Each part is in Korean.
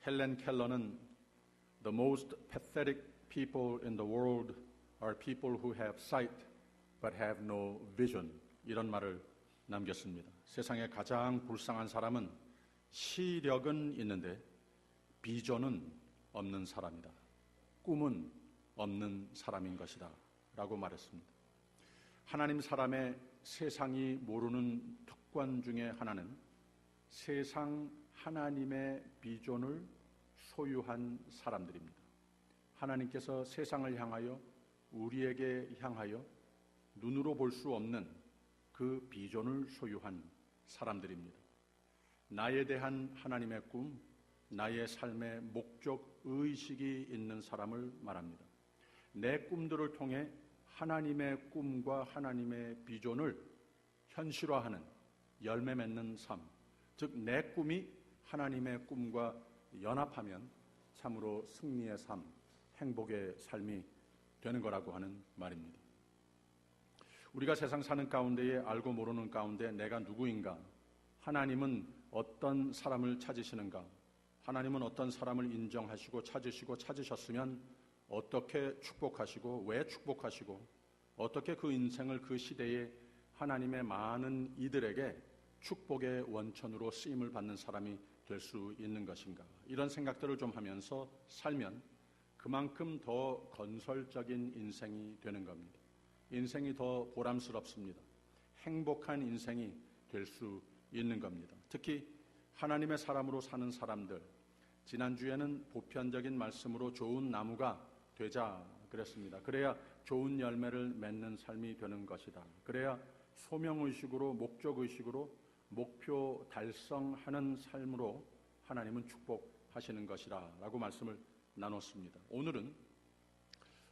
헬렌 켈러는 The most pathetic people in the world are people who have sight but have no vision. 이런 말을 남겼습니다. 세상에 가장 불쌍한 사람은 시력은 있는데 비전은 없는 사람이다. 꿈은 없는 사람인 것이다. 라고 말했습니다. 하나님 사람의 세상이 모르는 특권 중에 하나는 세상 하나님의 비전을 소유한 사람들입니다. 하나님께서 세상을 향하여 우리에게 향하여 눈으로 볼 수 없는 그 비전을 소유한 사람들입니다. 나에 대한 하나님의 꿈, 나의 삶의 목적 의식이 있는 사람을 말합니다. 내 꿈들을 통해 하나님의 꿈과 하나님의 비전을 현실화하는 열매 맺는 삶, 즉 내 꿈이 하나님의 꿈과 연합하면 참으로 승리의 삶, 행복의 삶이 되는 거라고 하는 말입니다. 우리가 세상 사는 가운데에 알고 모르는 가운데 내가 누구인가? 하나님은 어떤 사람을 찾으시는가? 하나님은 어떤 사람을 인정하시고 찾으셨으면 어떻게 축복하시고 왜 축복하시고 어떻게 그 인생을 그 시대에 하나님의 많은 이들에게 축복의 원천으로 쓰임을 받는 사람이 될 수 있는 것인가? 이런 생각들을 좀 하면서 살면 그만큼 더 건설적인 인생이 되는 겁니다. 인생이 더 보람스럽습니다. 행복한 인생이 될 수 있는 겁니다. 특히 하나님의 사람으로 사는 사람들, 지난주에는 보편적인 말씀으로 좋은 나무가 되자 그랬습니다. 그래야 좋은 열매를 맺는 삶이 되는 것이다. 그래야 소명의식으로 목적의식으로 목표 달성하는 삶으로 하나님은 축복하시는 것이라 라고 말씀을 나눴습니다. 오늘은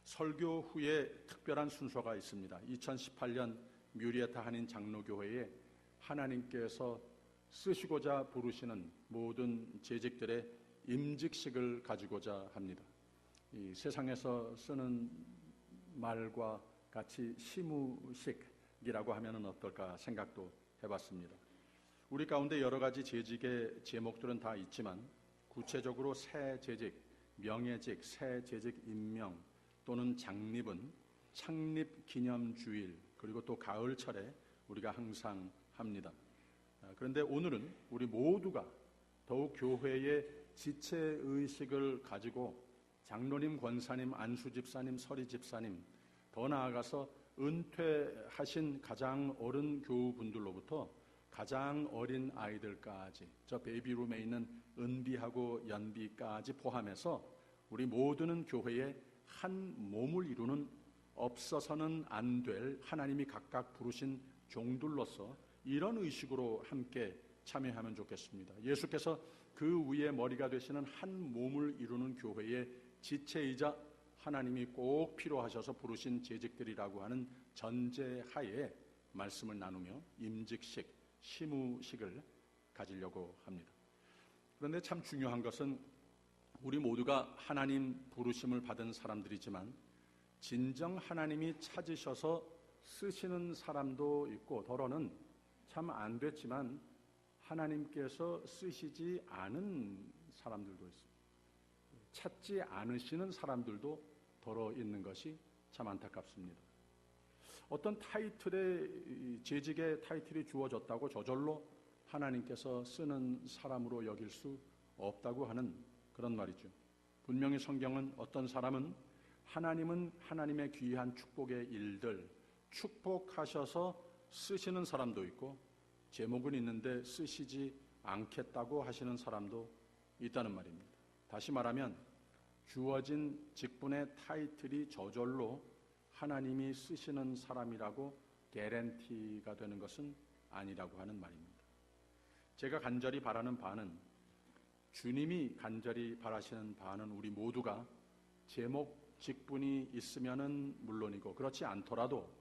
설교 후에 특별한 순서가 있습니다. 2018년 뮤리에타 한인 장로교회에 하나님께서 쓰시고자 부르시는 모든 재직들의 임직식을 가지고자 합니다. 이 세상에서 쓰는 말과 같이 시무식이라고 하면 어떨까 생각도 해봤습니다. 우리 가운데 여러 가지 재직의 제목들은 다 있지만 구체적으로 새 재직, 명예직, 새 재직 임명 또는 장립은 창립기념주일 그리고 또 가을철에 우리가 항상 합니다. 그런데 오늘은 우리 모두가 더욱 교회의 지체의식을 가지고 장로님, 권사님, 안수집사님, 서리집사님 더 나아가서 은퇴하신 가장 어른 교우분들로부터 가장 어린 아이들까지 저 베이비룸에 있는 은비하고 연비까지 포함해서 우리 모두는 교회의 한 몸을 이루는 없어서는 안 될 하나님이 각각 부르신 종들로서 이런 의식으로 함께 참여하면 좋겠습니다. 예수께서 그 위에 머리가 되시는 한 몸을 이루는 교회의 지체이자 하나님이 꼭 필요하셔서 부르신 재직들이라고 하는 전제하에 말씀을 나누며 임직식, 시무식을 가지려고 합니다. 그런데 참 중요한 것은 우리 모두가 하나님 부르심을 받은 사람들이지만 진정 하나님이 찾으셔서 쓰시는 사람도 있고 더러는 참 안 됐지만 하나님께서 쓰시지 않은 사람들도 있습니다. 찾지 않으시는 사람들도 더러 있는 것이 참 안타깝습니다. 어떤 타이틀에 재직의 타이틀이 주어졌다고 저절로 하나님께서 쓰는 사람으로 여길 수 없다고 하는 그런 말이죠. 분명히 성경은 어떤 사람은 하나님은 하나님의 귀한 축복의 일들 축복하셔서 쓰시는 사람도 있고 제목은 있는데 쓰시지 않겠다고 하시는 사람도 있다는 말입니다. 다시 말하면 주어진 직분의 타이틀이 저절로 하나님이 쓰시는 사람이라고 개런티가 되는 것은 아니라고 하는 말입니다. 제가 간절히 바라는 바는 주님이 간절히 바라시는 바는 우리 모두가 제목, 직분이 있으면은 물론이고 그렇지 않더라도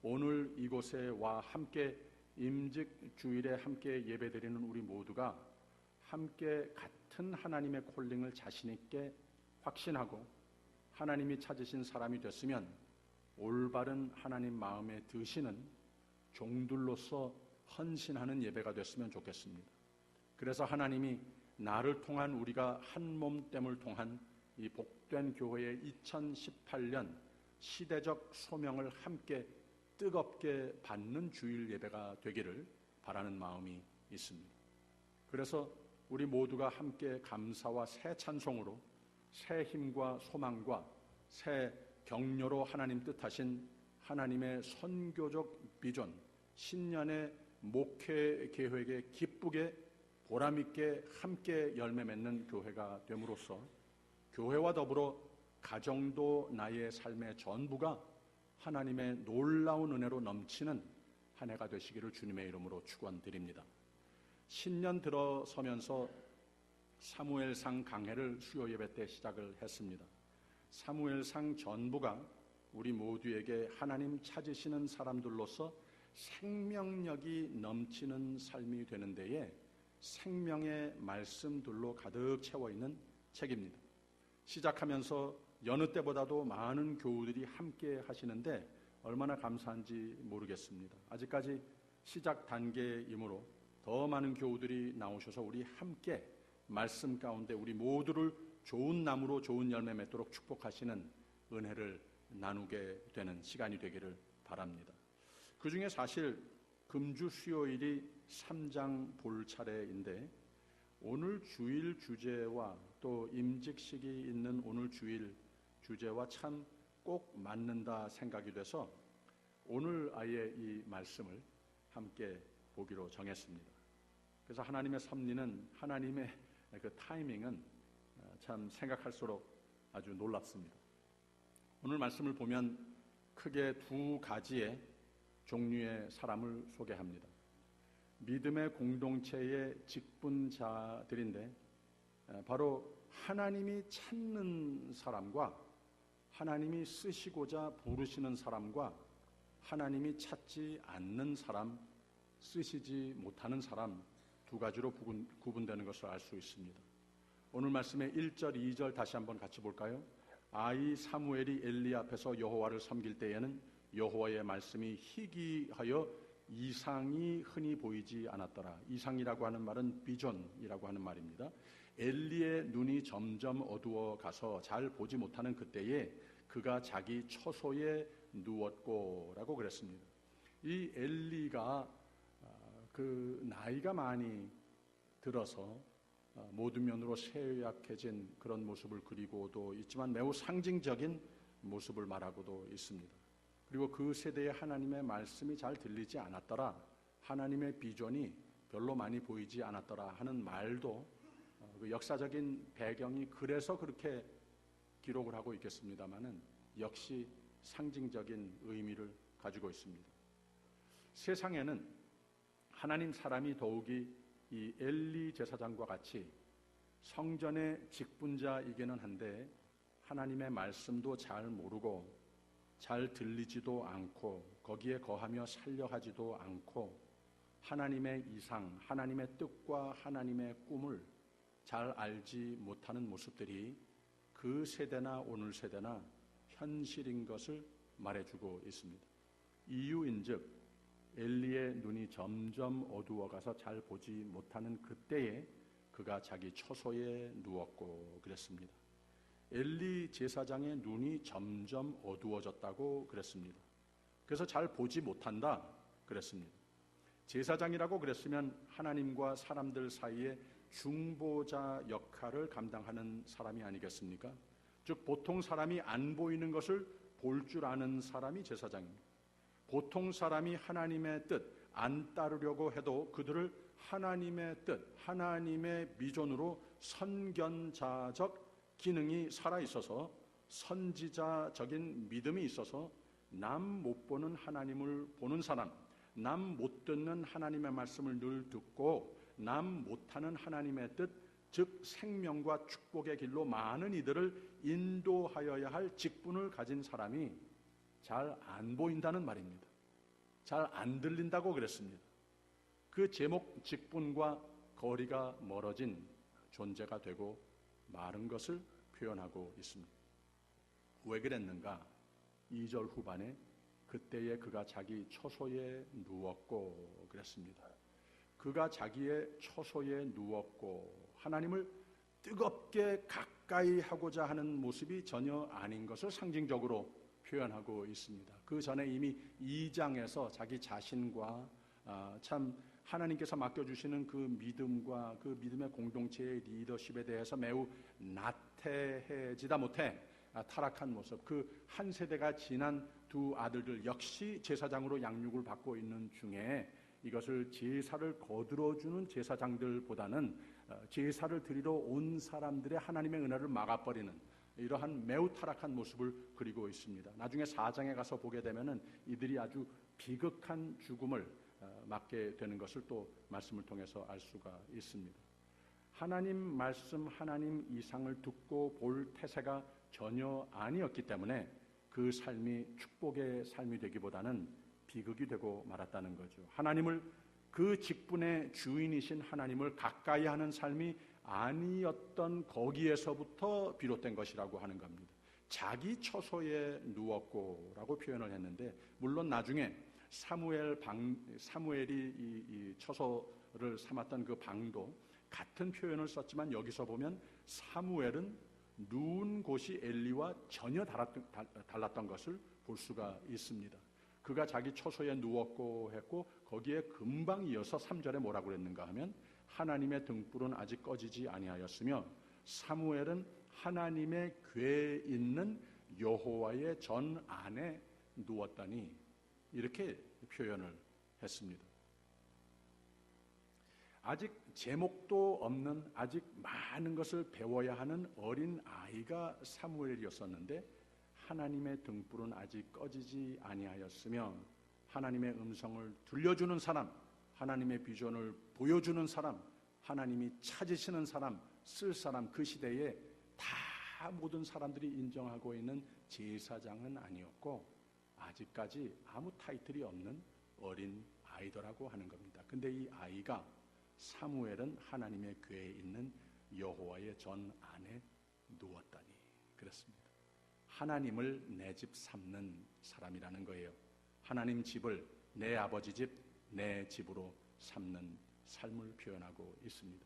오늘 이곳에 와 함께 임직 주일에 함께 예배드리는 우리 모두가 함께 같은 하나님의 콜링을 자신 있게 확신하고 하나님이 찾으신 사람이 됐으면 올바른 하나님 마음에 드시는 종들로서 헌신하는 예배가 됐으면 좋겠습니다. 그래서 하나님이 나를 통한 우리가 한 몸됨을 통한 이 복된 교회의 2018년 시대적 소명을 함께 뜨겁게 받는 주일 예배가 되기를 바라는 마음이 있습니다. 그래서 우리 모두가 함께 감사와 새 찬송으로 새 힘과 소망과 새 격려로 하나님 뜻하신 하나님의 선교적 비전, 신년의 목회 계획에 기쁘게 보람있게 함께 열매 맺는 교회가 됨으로써 교회와 더불어 가정도 나의 삶의 전부가 하나님의 놀라운 은혜로 넘치는 한 해가 되시기를 주님의 이름으로 축원드립니다. 신년 들어서면서 사무엘상 강해를 수요 예배 때 시작을 했습니다. 사무엘상 전부가 우리 모두에게 하나님 찾으시는 사람들로서 생명력이 넘치는 삶이 되는 데에 생명의 말씀들로 가득 채워 있는 책입니다. 시작하면서 여느 때보다도 많은 교우들이 함께 하시는데 얼마나 감사한지 모르겠습니다. 아직까지 시작 단계이므로 더 많은 교우들이 나오셔서 우리 함께 말씀 가운데 우리 모두를 좋은 나무로 좋은 열매 맺도록 축복하시는 은혜를 나누게 되는 시간이 되기를 바랍니다. 그 중에 사실 금주 수요일이 3장 볼 차례인데 오늘 주일 주제와 또 임직식이 있는 오늘 주일 주제와 참 꼭 맞는다 생각이 돼서 오늘 아예 이 말씀을 함께 보기로 정했습니다. 그래서 하나님의 섭리는, 하나님의 그 타이밍은 참 생각할수록 아주 놀랍습니다. 오늘 말씀을 보면 크게 두 가지의 종류의 사람을 소개합니다. 믿음의 공동체의 직분자들인데 바로 하나님이 찾는 사람과 하나님이 쓰시고자 부르시는 사람과 하나님이 찾지 않는 사람, 쓰시지 못하는 사람 두 가지로 구분되는 것을 알 수 있습니다. 오늘 말씀의 1절, 2절 다시 한번 같이 볼까요? 아이 사무엘이 엘리 앞에서 여호와를 섬길 때에는 여호와의 말씀이 희귀하여 이상이 흔히 보이지 않았더라. 이상이라고 하는 말은 비전이라고 하는 말입니다. 엘리의 눈이 점점 어두워 가서 잘 보지 못하는 그때에 그가 자기 처소에 누웠고라고 그랬습니다. 이 엘리가 그 나이가 많이 들어서 모든 면으로 쇠약해진 그런 모습을 그리고도 있지만 매우 상징적인 모습을 말하고도 있습니다. 그리고 그 세대에 하나님의 말씀이 잘 들리지 않았더라, 하나님의 비전이 별로 많이 보이지 않았더라 하는 말도 그 역사적인 배경이 그래서 그렇게 기록을 하고 있겠습니다마는 역시 상징적인 의미를 가지고 있습니다. 세상에는 하나님 사람이 더욱이 이 엘리 제사장과 같이 성전의 직분자이기는 한데 하나님의 말씀도 잘 모르고 잘 들리지도 않고 거기에 거하며 살려하지도 않고 하나님의 이상, 하나님의 뜻과 하나님의 꿈을 잘 알지 못하는 모습들이 그 세대나 오늘 세대나 현실인 것을 말해주고 있습니다. 이유인즉 엘리의 눈이 점점 어두워가서 잘 보지 못하는 그때에 그가 자기 처소에 누웠고 그랬습니다. 엘리 제사장의 눈이 점점 어두워졌다고 그랬습니다. 그래서 잘 보지 못한다 그랬습니다. 제사장이라고 그랬으면 하나님과 사람들 사이에 중보자 역할을 감당하는 사람이 아니겠습니까? 즉 보통 사람이 안 보이는 것을 볼 줄 아는 사람이 제사장입니다. 보통 사람이 하나님의 뜻 안 따르려고 해도 그들을 하나님의 뜻, 하나님의 비전으로 선견자적 기능이 살아있어서 선지자적인 믿음이 있어서 남 못 보는 하나님을 보는 사람, 남 못 듣는 하나님의 말씀을 늘 듣고 남 못하는 하나님의 뜻, 즉 생명과 축복의 길로 많은 이들을 인도하여야 할 직분을 가진 사람이 잘 안 보인다는 말입니다. 잘 안 들린다고 그랬습니다. 그 제목 직분과 거리가 멀어진 존재가 되고 마른 것을 표현하고 있습니다. 왜 그랬는가? 2절 후반에 그때에 그가 자기 처소에 누웠고 그랬습니다. 그가 자기의 처소에 누웠고 하나님을 뜨겁게 가까이 하고자 하는 모습이 전혀 아닌 것을 상징적으로 표현하고 있습니다. 그 전에 이미 2장에서 자기 자신과 참 하나님께서 맡겨주시는 그 믿음과 그 믿음의 공동체의 리더십에 대해서 매우 나태해지다 못해 타락한 모습, 그 한 세대가 지난 두 아들들 역시 제사장으로 양육을 받고 있는 중에 이것을 제사를 거들어주는 제사장들보다는 제사를 드리러 온 사람들의 하나님의 은혜를 막아버리는 이러한 매우 타락한 모습을 그리고 있습니다. 나중에 4장에 가서 보게 되면은 이들이 아주 비극한 죽음을 맞게 되는 것을 또 말씀을 통해서 알 수가 있습니다. 하나님 말씀, 하나님 이상을 듣고 볼 태세가 전혀 아니었기 때문에 그 삶이 축복의 삶이 되기보다는 비극이 되고 말았다는 거죠. 하나님을, 그 직분의 주인이신 하나님을 가까이 하는 삶이 아니었던 거기에서부터 비롯된 것이라고 하는 겁니다. 자기 처소에 누웠고라고 표현을 했는데, 물론 나중에 사무엘이 이 처소를 삼았던 그 방도 같은 표현을 썼지만, 여기서 보면 사무엘은 누운 곳이 엘리와 전혀 달랐던 것을 볼 수가 있습니다. 그가 자기 처소에 누웠고 했고, 거기에 금방 이어서 3절에 뭐라고 그랬는가 하면, 하나님의 등불은 아직 꺼지지 아니하였으며 사무엘은 하나님의 궤에 있는 여호와의 전 안에 누웠다니, 이렇게 표현을 했습니다. 아직 제목도 없는, 아직 많은 것을 배워야 하는 어린 아이가 사무엘이었었는데, 하나님의 등불은 아직 꺼지지 아니하였으며 하나님의 음성을 들려주는 사람, 하나님의 비전을 보여주는 사람, 하나님이 찾으시는 사람, 쓸 사람, 그 시대에 다 모든 사람들이 인정하고 있는 제사장은 아니었고, 아직까지 아무 타이틀이 없는 어린 아이더라고 하는 겁니다. 근데 이 아이가, 사무엘은 하나님의 궤에 있는 여호와의 전 안에 누웠다니, 그랬습니다. 하나님을 내 집 삼는 사람이라는 거예요. 하나님 집을 내 아버지 집, 내 집으로 삼는 삶을 표현하고 있습니다.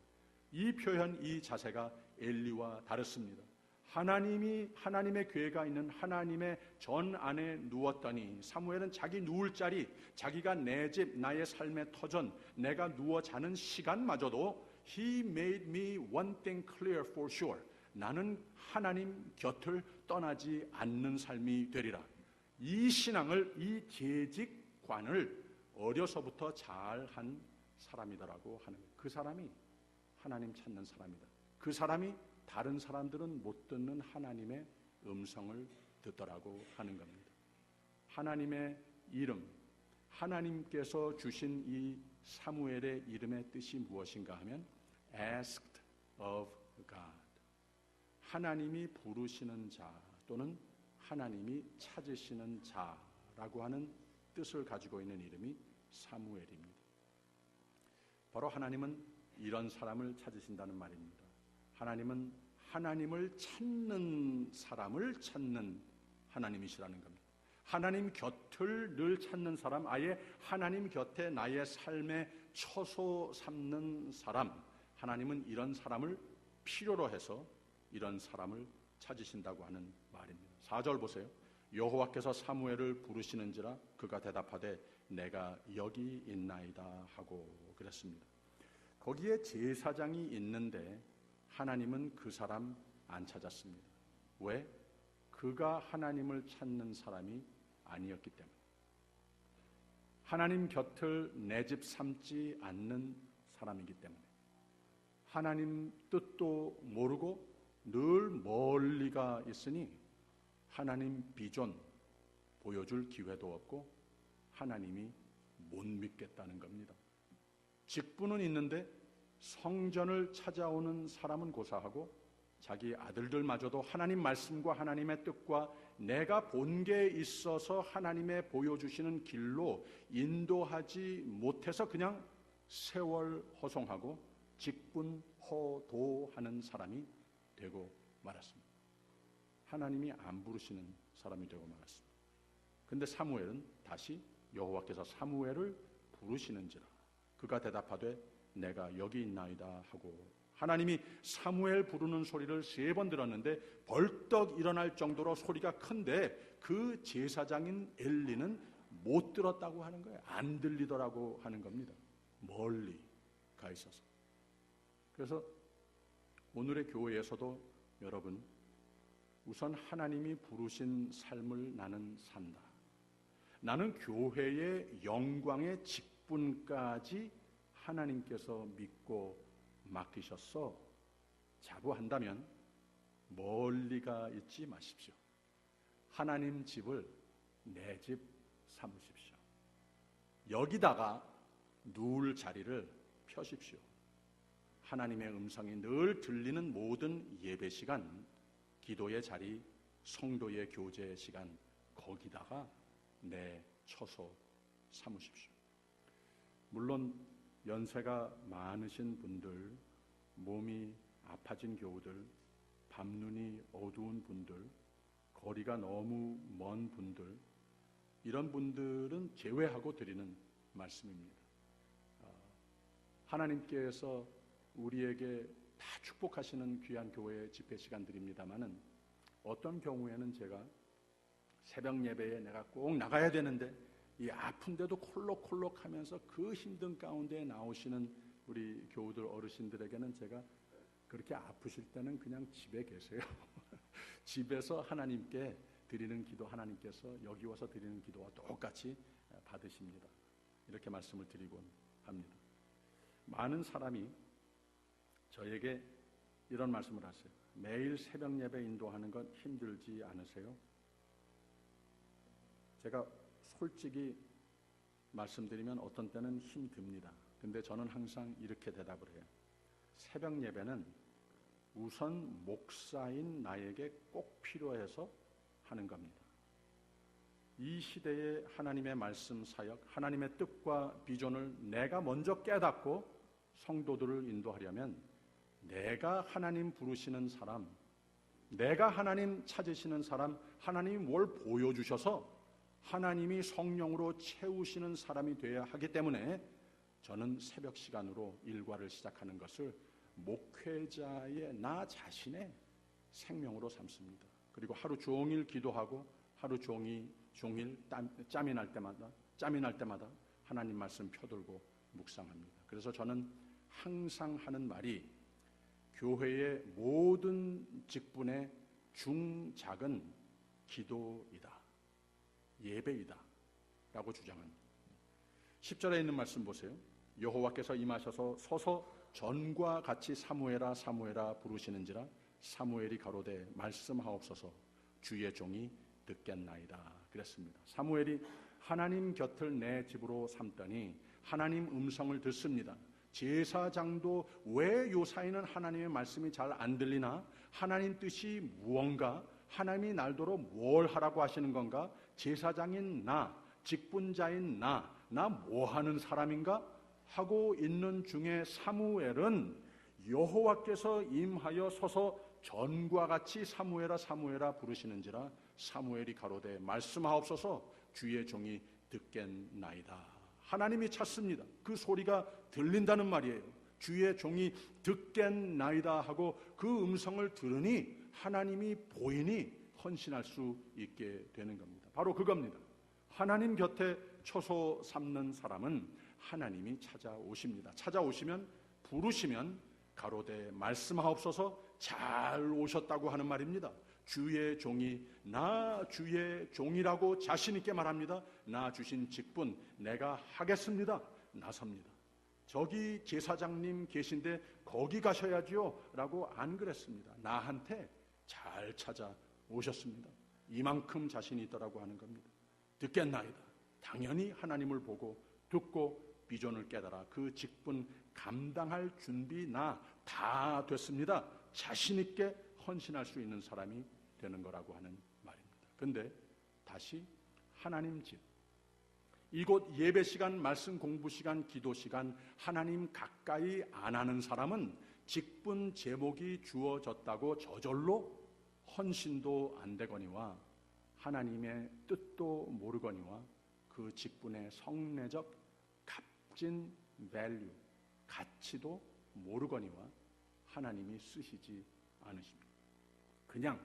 이 표현, 이 자세가 엘리와 다릅니다. 하나님의 궤가 있는 하나님의 전 안에 누웠더니, 사무엘은 자기 누울 자리, 자기가 내 집, 나의 삶의 터전, 내가 누워 자는 시간마저도 He made me one thing clear for sure. 나는 하나님 곁을 떠나지 않는 삶이 되리라. 이 신앙을, 이 재직관을 어려서부터 잘한 사람이더라고 하는 거예요. 그 사람이 하나님 찾는 사람이다. 그 사람이 다른 사람들은 못 듣는 하나님의 음성을 듣더라고 하는 겁니다. 하나님의 이름, 하나님께서 주신 이 사무엘의 이름의 뜻이 무엇인가 하면 asked of God, 하나님이 부르시는 자 또는 하나님이 찾으시는 자라고 하는 뜻을 가지고 있는 이름이 사무엘입니다. 바로 하나님은 이런 사람을 찾으신다는 말입니다. 하나님은 하나님을 찾는 사람을 찾는 하나님이시라는 겁니다. 하나님 곁을 늘 찾는 사람, 아예 하나님 곁에 나의 삶의 처소 삼는 사람, 하나님은 이런 사람을 필요로 해서 이런 사람을 찾으신다고 하는 말입니다. 4절 보세요. 여호와께서 사무엘을 부르시는지라 그가 대답하되 내가 여기 있나이다 하고 그랬습니다. 거기에 제사장이 있는데 하나님은 그 사람 안 찾았습니다. 왜? 그가 하나님을 찾는 사람이 아니었기 때문에. 하나님 곁을 내 집 삼지 않는 사람이기 때문에. 하나님 뜻도 모르고 늘 멀리가 있으니 하나님 비전 보여줄 기회도 없고 하나님이 못 믿겠다는 겁니다. 직분은 있는데 성전을 찾아오는 사람은 고사하고 자기 아들들마저도 하나님 말씀과 하나님의 뜻과 내가 본 게 있어서 하나님의 보여주시는 길로 인도하지 못해서 그냥 세월 허송하고 직분 허도하는 사람이 되고 말았습니다. 하나님이 안 부르시는 사람이 되고 말았습니다. 근데 사무엘은 다시 여호와께서 사무엘을 부르시는지라 그가 대답하되 내가 여기 있나이다 하고 하나님이 사무엘 부르는 소리를 3번 들었는데 벌떡 일어날 정도로 소리가 큰데 그 제사장인 엘리는 못 들었다고 하는 거예요. 안 들리더라고 하는 겁니다. 멀리 가 있어서. 그래서 오늘의 교회에서도 여러분, 우선 하나님이 부르신 삶을 나는 산다. 나는 교회의 영광의 직분까지 하나님께서 믿고 맡기셨어. 자부한다면 멀리가 있지 마십시오. 하나님 집을 내 집 삼으십시오. 여기다가 누울 자리를 펴십시오. 하나님의 음성이 늘 들리는 모든 예배 시간, 기도의 자리, 성도의 교제 시간, 거기다가 내 처소 삼으십시오. 물론 연세가 많으신 분들, 몸이 아파진 교우들, 밤눈이 어두운 분들, 거리가 너무 먼 분들, 이런 분들은 제외하고 드리는 말씀입니다. 하나님께서 우리에게 다 축복하시는 귀한 교회 집회 시간들입니다마는 어떤 경우에는 제가 새벽 예배에 내가 꼭 나가야 되는데 이 아픈데도 콜록콜록 하면서 그 힘든 가운데 나오시는 우리 교우들 어르신들에게는 제가 그렇게 아프실 때는 그냥 집에 계세요. 집에서 하나님께 드리는 기도 하나님께서 여기 와서 드리는 기도와 똑같이 받으십니다. 이렇게 말씀을 드리곤 합니다. 많은 사람이 저에게 이런 말씀을 하세요. 매일 새벽 예배 인도하는 건 힘들지 않으세요? 제가 솔직히 말씀드리면 어떤 때는 힘듭니다. 근데 저는 항상 이렇게 대답을 해요. 새벽 예배는 우선 목사인 나에게 꼭 필요해서 하는 겁니다. 이 시대의 하나님의 말씀 사역, 하나님의 뜻과 비전을 내가 먼저 깨닫고 성도들을 인도하려면 내가 하나님 부르시는 사람, 내가 하나님 찾으시는 사람, 하나님이 뭘 보여주셔서 하나님이 성령으로 채우시는 사람이 되어야 하기 때문에 저는 새벽 시간으로 일과를 시작하는 것을 목회자의 나 자신의 생명으로 삼습니다. 그리고 하루 종일 기도하고 하루 종일 짬이 날 때마다 하나님 말씀 펴들고 묵상합니다. 그래서 저는 항상 하는 말이 교회의 모든 직분의 중작은 기도이다, 예배이다 라고 주장합니다. 10절에 있는 말씀 보세요. 여호와께서 임하셔서 서서 전과 같이 사무엘아 사무엘아 부르시는지라 사무엘이 가로되 말씀하옵소서 주의 종이 듣겠나이다 그랬습니다. 사무엘이 하나님 곁을 내 집으로 삼더니 하나님 음성을 듣습니다. 제사장도 왜 요사이는 하나님의 말씀이 잘 안 들리나? 하나님 뜻이 무언가? 하나님이 날도로 뭘 하라고 하시는 건가? 제사장인 나, 직분자인 나 뭐 하는 사람인가? 하고 있는 중에 사무엘은 여호와께서 임하여 서서 전과 같이 사무엘아 사무엘아 부르시는지라 사무엘이 가로되 말씀하옵소서 주의 종이 듣겠나이다. 하나님이 찾습니다. 그 소리가 들린다는 말이에요. 주의 종이 듣겠나이다 하고 그 음성을 들으니 하나님이 보이니 헌신할 수 있게 되는 겁니다. 바로 그겁니다. 하나님 곁에 처소 삼는 사람은 하나님이 찾아오십니다. 찾아오시면 부르시면 가로되 말씀하옵소서 잘 오셨다고 하는 말입니다. 주의 종이 나 주의 종이라고 자신 있게 말합니다. 나 주신 직분 내가 하겠습니다. 나섭니다. 저기 제사장님 계신데 거기 가셔야지요 라고 안 그랬습니다. 나한테 잘 찾아오셨습니다. 이만큼 자신이 있더라고 하는 겁니다. 듣겠나이다. 당연히 하나님을 보고 듣고 비전을 깨달아 그 직분 감당할 준비 나 다 됐습니다. 자신 있게 헌신할 수 있는 사람이 되는 거라고 하는 말입니다. 근데 다시 하나님 집, 이곳 예배 시간, 말씀 공부 시간, 기도 시간 하나님 가까이 안 하는 사람은 직분 제목이 주어졌다고 저절로 헌신도 안 되거니와 하나님의 뜻도 모르거니와 그 직분의 성례적 값진 밸류, 가치도 모르거니와 하나님이 쓰시지 않으십니다. 그냥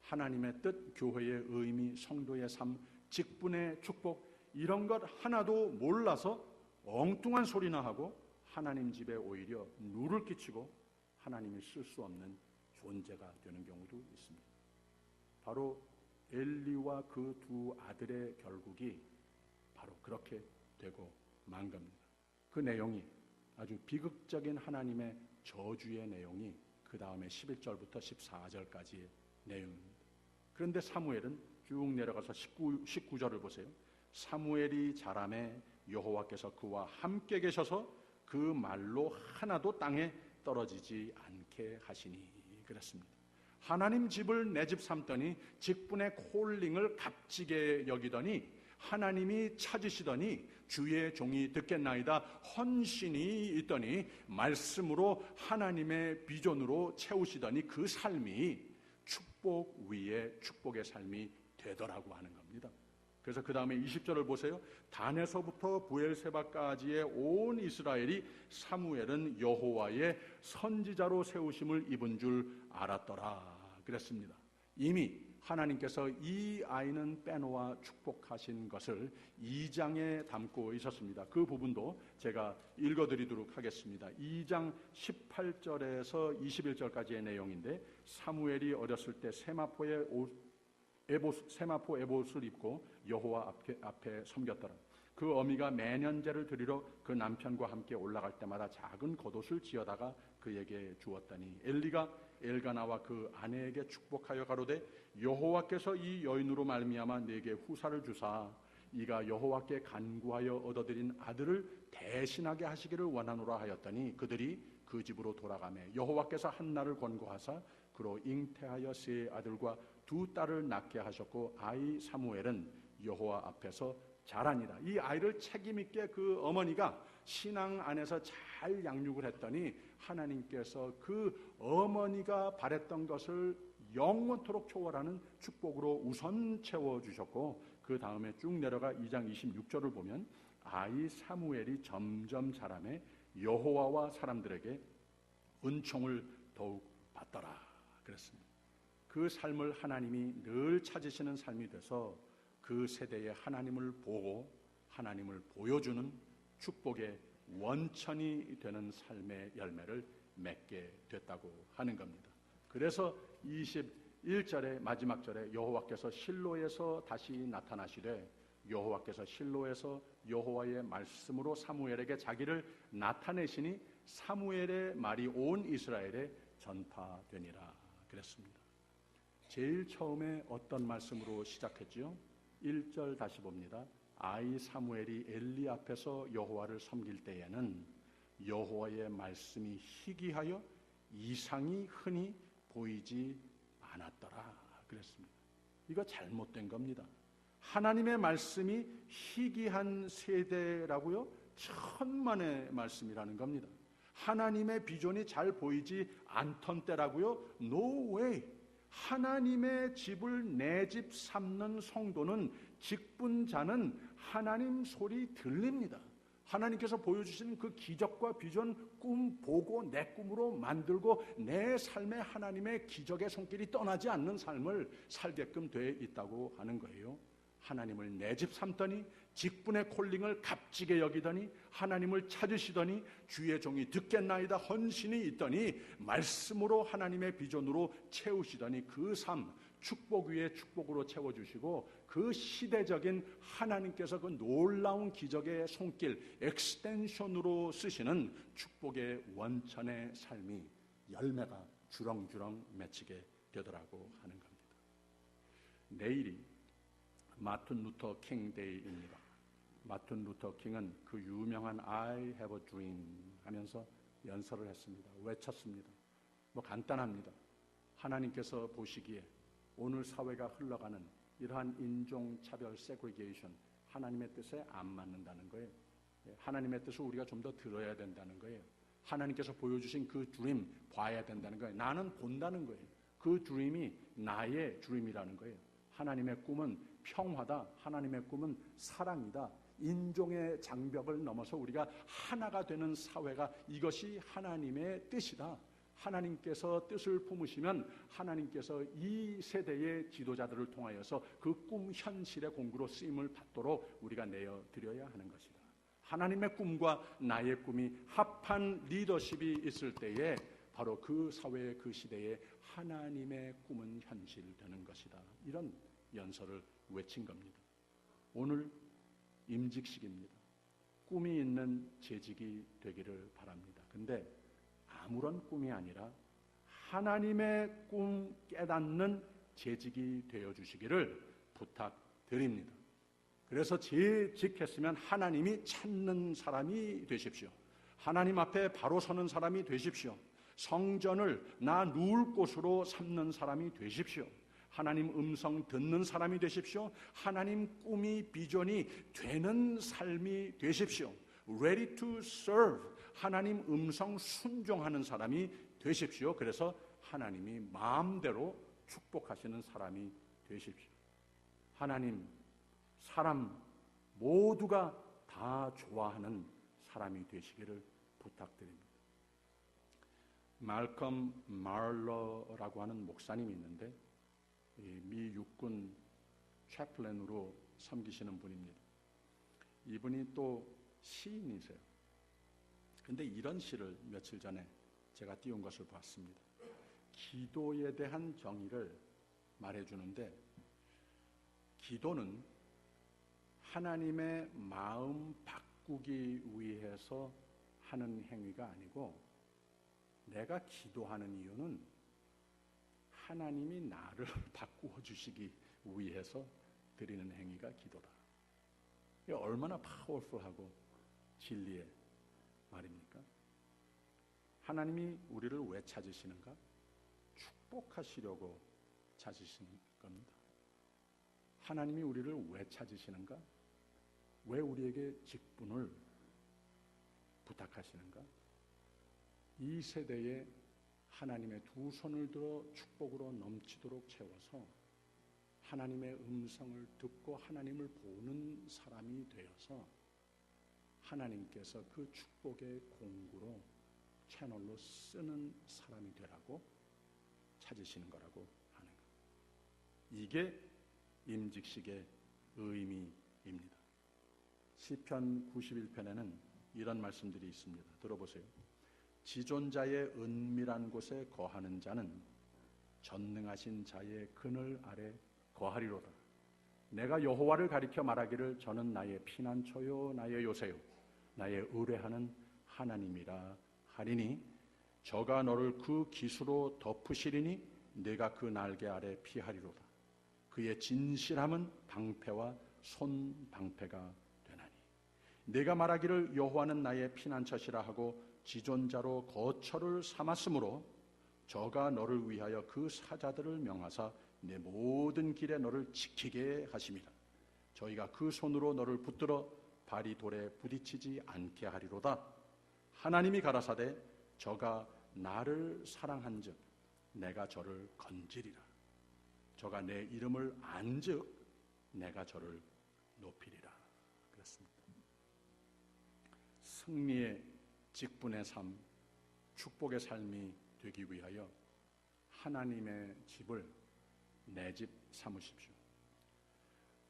하나님의 뜻, 교회의 의미, 성도의 삶, 직분의 축복 이런 것 하나도 몰라서 엉뚱한 소리나 하고 하나님 집에 오히려 누를 끼치고 하나님이 쓸 수 없는 존재가 되는 경우도 있습니다. 바로 엘리와 그 두 아들의 결국이 바로 그렇게 되고 만 겁니다. 그 내용이 아주 비극적인 하나님의 저주의 내용이 그 다음에 11절부터 14절까지의 내용입니다. 그런데 사무엘은 쭉 내려가서 19절을 보세요. 사무엘이 자라매 여호와께서 그와 함께 계셔서 그 말로 하나도 땅에 떨어지지 않게 하시니 그랬습니다. 하나님 집을 내 집 삼더니 직분의 콜링을 값지게 여기더니 하나님이 찾으시더니 주의 종이 듣겠나이다 헌신이 있더니 말씀으로 하나님의 비전으로 채우시더니 그 삶이 축복 위에 축복의 삶이 되더라고 하는 겁니다. 그래서 그 다음에 20절을 보세요. 단에서부터 부엘세바까지의 온 이스라엘이 사무엘은 여호와의 선지자로 세우심을 입은 줄 알았더라 그랬습니다. 이미 하나님께서 이 아이는 빼놓아 축복하신 것을 2장에 담고 있었습니다. 그 부분도 제가 읽어드리도록 하겠습니다. 2장 18절에서 21절까지의 내용인데 사무엘이 어렸을 때 세마포 에봇을 입고 여호와 앞에 섬겼더라. 그 어미가 매년제를 드리러 그 남편과 함께 올라갈 때마다 작은 겉옷을 지어다가 그에게 주었더니 엘리가 엘가나와 그 아내에게 축복하여 가로되 여호와께서 이 여인으로 말미암아 내게 후사를 주사 이가 여호와께 간구하여 얻어들인 아들을 대신하게 하시기를 원하노라 하였더니 그들이 그 집으로 돌아가매 여호와께서 한나를 권고하사 그로 잉태하여 세 아들과 두 딸을 낳게 하셨고 아이 사무엘은 여호와 앞에서 자라니라. 이 아이를 책임있게 그 어머니가 신앙 안에서 잘 양육을 했더니 하나님께서 그 어머니가 바랬던 것을 영원토록 초월하는 축복으로 우선 채워주셨고 그 다음에 쭉 내려가 2장 26절을 보면 아이 사무엘이 점점 자라매 여호와와 사람들에게 은총을 더욱 받더라 그랬습니다. 그 삶을 하나님이 늘 찾으시는 삶이 돼서 그 세대에 하나님을 보고 하나님을 보여주는 축복의 원천이 되는 삶의 열매를 맺게 됐다고 하는 겁니다. 그래서 21절의 마지막 절에 여호와께서 실로에서 다시 나타나시되 여호와께서 실로에서 여호와의 말씀으로 사무엘에게 자기를 나타내시니 사무엘의 말이 온 이스라엘에 전파되니라 그랬습니다. 제일 처음에 어떤 말씀으로 시작했죠? 1절 다시 봅니다. 아이 사무엘이 엘리 앞에서 여호와를 섬길 때에는 여호와의 말씀이 희귀하여 이상이 흔히 보이지 않았더라 그랬습니다. 이거 잘못된 겁니다. 하나님의 말씀이 희귀한 세대라고요? 천만의 말씀이라는 겁니다. 하나님의 비전이 잘 보이지 않던 때라고요? No way. 하나님의 집을 내 집 삼는 성도는 직분자는 하나님 소리 들립니다. 하나님께서 보여주시는 그 기적과 비전 꿈 보고 내 꿈으로 만들고 내 삶에 하나님의 기적의 손길이 떠나지 않는 삶을 살게끔 돼 있다고 하는 거예요. 하나님을 내 집 삼더니 직분의 콜링을 값지게 여기더니 하나님을 찾으시더니 주의 종이 듣겠나이다 헌신이 있더니 말씀으로 하나님의 비전으로 채우시더니 그 삶 축복 위에 축복으로 채워주시고 그 시대적인 하나님께서 그 놀라운 기적의 손길 엑스텐션으로 쓰시는 축복의 원천의 삶이 열매가 주렁주렁 맺히게 되더라고 하는 겁니다. 내일이 마틴 루터 킹 데이입니다. 마틴 루터 킹은 그 유명한 I have a dream 하면서 연설을 했습니다. 외쳤습니다. 뭐 간단합니다. 하나님께서 보시기에 오늘 사회가 흘러가는 이러한 인종차별 세그리게이션 하나님의 뜻에 안 맞는다는 거예요. 하나님의 뜻을 우리가 좀 더 들어야 된다는 거예요. 하나님께서 보여주신 그 드림 봐야 된다는 거예요. 나는 본다는 거예요. 그 드림이 나의 드림이라는 거예요. 하나님의 꿈은 평화다. 하나님의 꿈은 사랑이다. 인종의 장벽을 넘어서 우리가 하나가 되는 사회가 이것이 하나님의 뜻이다. 하나님께서 뜻을 품으시면 하나님께서 이 세대의 지도자들을 통하여서 그 꿈 현실의 공구로 쓰임을 받도록 우리가 내어드려야 하는 것이다. 하나님의 꿈과 나의 꿈이 합한 리더십이 있을 때에 바로 그 사회의 그 시대에 하나님의 꿈은 현실되는 것이다. 이런 연설을 외친 겁니다. 오늘 임직식입니다. 꿈이 있는 재직이 되기를 바랍니다. 근데 아무런 꿈이 아니라 하나님의 꿈 깨닫는 재직이 되어주시기를 부탁드립니다. 그래서 재직했으면 하나님이 찾는 사람이 되십시오. 하나님 앞에 바로 서는 사람이 되십시오. 성전을 나 누울 곳으로 삼는 사람이 되십시오. 하나님 음성 듣는 사람이 되십시오. 하나님 꿈이 비전이 되는 삶이 되십시오. Ready to serve. 하나님 음성 순종하는 사람이 되십시오. 그래서 하나님이 마음대로 축복하시는 사람이 되십시오. 하나님, 사람 모두가 다 좋아하는 사람이 되시기를 부탁드립니다. 말컴 말러라고 하는 목사님이 있는데 미 육군 채플랜으로 섬기시는 분입니다. 이분이 또 시인이세요. 근데 이런 시를 며칠 전에 제가 띄운 것을 봤습니다. 기도에 대한 정의를 말해주는데, 기도는 하나님의 마음 바꾸기 위해서 하는 행위가 아니고, 내가 기도하는 이유는 하나님이 나를 바꾸어 주시기 위해서 드리는 행위가 기도다. 이게 얼마나 파워풀하고 진리의 말입니까? 하나님이 우리를 왜 찾으시는가? 축복하시려고 찾으시는 겁니다. 하나님이 우리를 왜 찾으시는가? 왜 우리에게 직분을 부탁하시는가? 이 세대에 하나님의 두 손을 들어 축복으로 넘치도록 채워서 하나님의 음성을 듣고 하나님을 보는 사람이 되어서 하나님께서 그 축복의 공구로 채널로 쓰는 사람이 되라고 찾으시는 거라고 하는 것. 이게 임직식의 의미입니다. 시편 91편에는 이런 말씀들이 있습니다. 들어보세요. 지존자의 은밀한 곳에 거하는 자는 전능하신 자의 그늘 아래 거하리로다. 내가 여호와를 가리켜 말하기를 저는 나의 피난처요 나의 요새요 나의 의뢰하는 하나님이라 하리니 저가 너를 그 기수로 덮으시리니 내가 그 날개 아래 피하리로다. 그의 진실함은 방패와 손방패가 되나니 내가 말하기를 여호와는 나의 피난처시라 하고 지존자로 거처를 삼았으므로 저가 너를 위하여 그 사자들을 명하사 내 모든 길에 너를 지키게 하심이라. 저희가 그 손으로 너를 붙들어 발이 돌에 부딪히지 않게 하리로다. 하나님이 가라사대 저가 나를 사랑한즉 내가 저를 건지리라. 저가 내 이름을 안즉 내가 저를 높이리라. 그렇습니다. 승리의 직분의 삶, 축복의 삶이 되기 위하여 하나님의 집을 내 집 삼으십시오.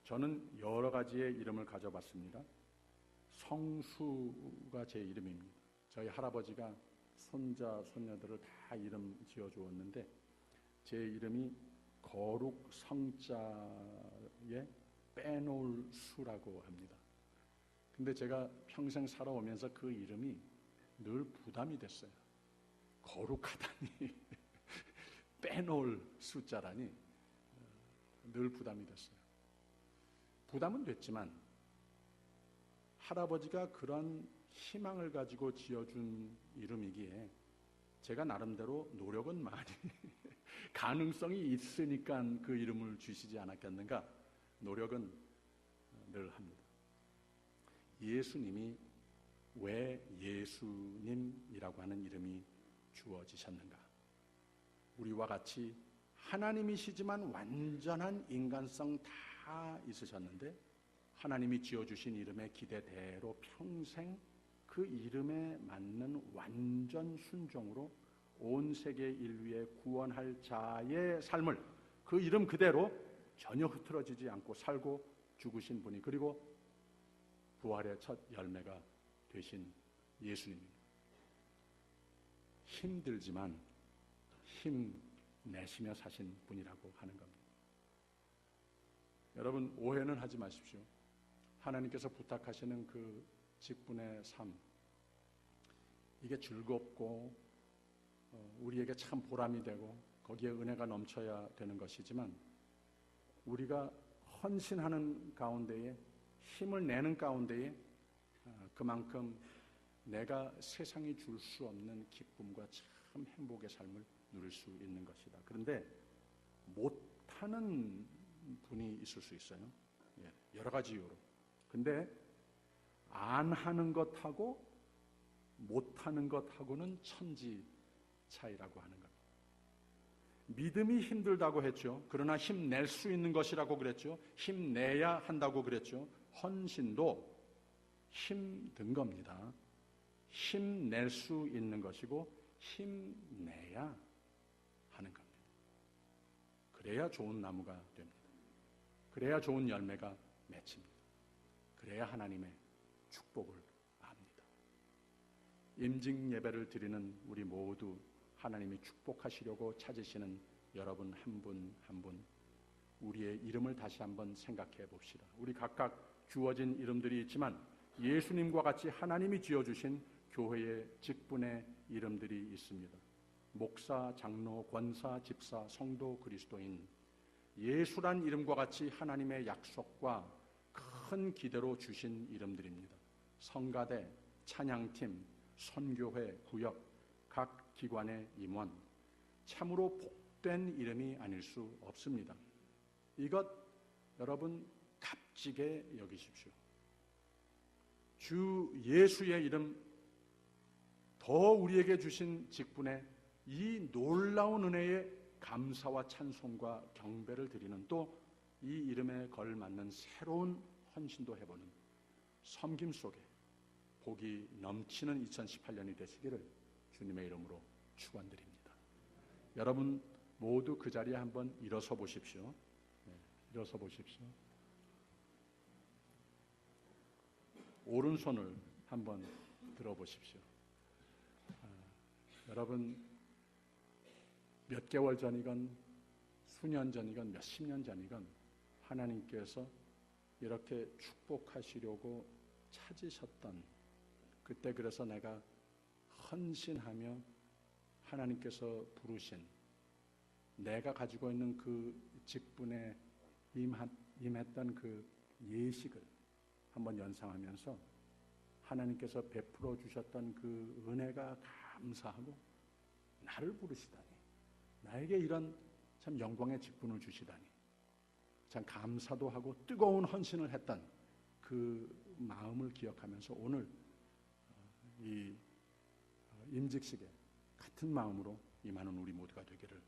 저는 여러 가지의 이름을 가져봤습니다. 성수가 제 이름입니다. 저희 할아버지가 손자, 손녀들을 다 이름 지어주었는데 제 이름이 거룩 성자에 빼놓을 수라고 합니다. 근데 제가 평생 살아오면서 그 이름이 늘 부담이 됐어요. 거룩하다니 빼놓을 숫자라니 늘 부담이 됐어요. 부담은 됐지만 할아버지가 그런 희망을 가지고 지어준 이름이기에 제가 나름대로 노력은 많이 가능성이 있으니까 그 이름을 주시지 않았겠는가 노력은 늘 합니다. 예수님이 왜 예수님이라고 하는 이름이 주어지셨는가? 우리와 같이 하나님이시지만 완전한 인간성 다 있으셨는데 하나님이 지어주신 이름의 기대대로 평생 그 이름에 맞는 완전 순종으로 온 세계 인류의 구원할 자의 삶을 그 이름 그대로 전혀 흐트러지지 않고 살고 죽으신 분이, 그리고 부활의 첫 열매가 되신 예수님입니다. 힘들지만 힘내시며 사신 분이라고 하는 겁니다. 여러분, 오해는 하지 마십시오. 하나님께서 부탁하시는 그 직분의 삶, 이게 즐겁고 우리에게 참 보람이 되고 거기에 은혜가 넘쳐야 되는 것이지만, 우리가 헌신하는 가운데에, 힘을 내는 가운데에 그만큼 내가 세상이 줄 수 없는 기쁨과 참 행복의 삶을 누릴 수 있는 것이다. 그런데 못하는 분이 있을 수 있어요. 여러 가지 이유로. 근데 안 하는 것하고 못하는 것하고는 천지 차이라고 하는 겁니다. 믿음이 힘들다고 했죠. 그러나 힘낼 수 있는 것이라고 그랬죠. 힘내야 한다고 그랬죠. 헌신도 힘든 겁니다. 힘낼 수 있는 것이고 힘내야 하는 겁니다. 그래야 좋은 나무가 됩니다. 그래야 좋은 열매가 맺힙니다. 그래야 하나님의 축복을 압니다. 임직 예배를 드리는 우리 모두 하나님이 축복하시려고 찾으시는 여러분 한 분 한 분, 우리의 이름을 다시 한번 생각해 봅시다. 우리 각각 주어진 이름들이 있지만 예수님과 같이 하나님이 지어주신 교회의 직분의 이름들이 있습니다. 목사, 장로, 권사, 집사, 성도, 그리스도인, 예수란 이름과 같이 하나님의 약속과 큰 기대로 주신 이름들입니다. 성가대, 찬양팀, 선교회, 구역, 각 기관의 임원, 참으로 복된 이름이 아닐 수 없습니다. 이것 여러분 값지게 여기십시오. 주 예수의 이름, 더 우리에게 주신 직분에 이 놀라운 은혜에 감사와 찬송과 경배를 드리는, 또 이 이름에 걸맞는 새로운 헌신도 해보는 섬김 속에 복이 넘치는 2018년이 되시기를 주님의 이름으로 축원드립니다. 여러분 모두 그 자리에 한번 일어서 보십시오. 일어서 보십시오. 오른손을 한번 들어보십시오. 여러분 몇 개월 전이건 수년 전이건 몇십 년 전이건 하나님께서 이렇게 축복하시려고 찾으셨던 그때, 그래서 내가 헌신하며 하나님께서 부르신 내가 가지고 있는 그 직분에 임했던 그 예식을 한번 연상하면서 하나님께서 베풀어 주셨던 그 은혜가 감사하고, 나를 부르시다니, 나에게 이런 참 영광의 직분을 주시다니 참 감사도 하고 뜨거운 헌신을 했던 그 마음을 기억하면서 오늘 이 임직식에 같은 마음으로 임하는 우리 모두가 되기를